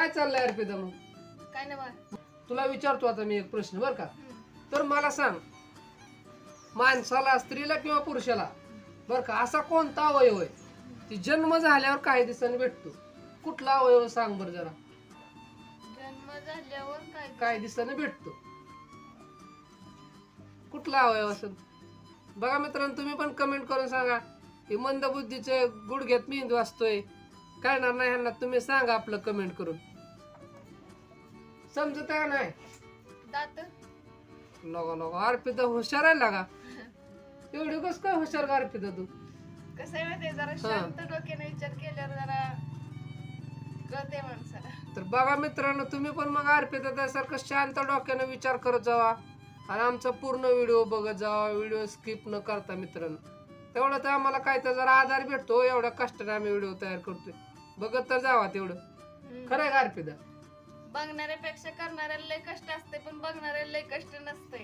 काय चाललंय अर्पिता मग? काय नाही बा. तुला विचारतो आता मी एक प्रश्न बर का. तर मला सांग, माणसाला, स्त्रीला किंवा पुरुषाला बर का असा कोणता अवयव आहे ती जन्म झाल्यावर काही दिवसांनी भेटतो? कुठला अवयव सांग बर जरा. जन्म झाल्यावर काही दिवसांनी भेटतो, कुठला अवयव असेल बघा मित्रांनो. तुम्ही पण कमेंट करून सांगा. हे मंदबुद्धीचे गुडघ्यात मेंदू असतोय, कळणार नाही ह्यांना. तुम्ही सांगा आपलं कमेंट करून. समजत आहे नाही? दात. लगा लगा अर्पिता हुशार आहे लागा. एवढी कस काय हुशार का अर्पिता तू? कसं आहे माहितीये, जरा शांत डोक्याने विचार केल्यावर जरा कळते माणसाला. तर बघा मित्रांनो, तुम्ही पण मग अर्पिता त्यासारखं शांत डोक्याने विचार करत जावा आणि आमचा पूर्ण व्हिडिओ बघत जावा, व्हिडिओ स्किप न करता मित्रांनो. तेवढं तर आम्हाला काय तर जरा आधार भेटतो. एवढ्या कष्टाने आम्ही व्हिडिओ तयार करतोय, बघत तर जावा तेवढं. खरंय का अर्पिता? बघणाऱ्यापेक्षा करणाऱ्याला लय कष्ट असते, पण बघणाऱ्याला लय कष्ट नसते.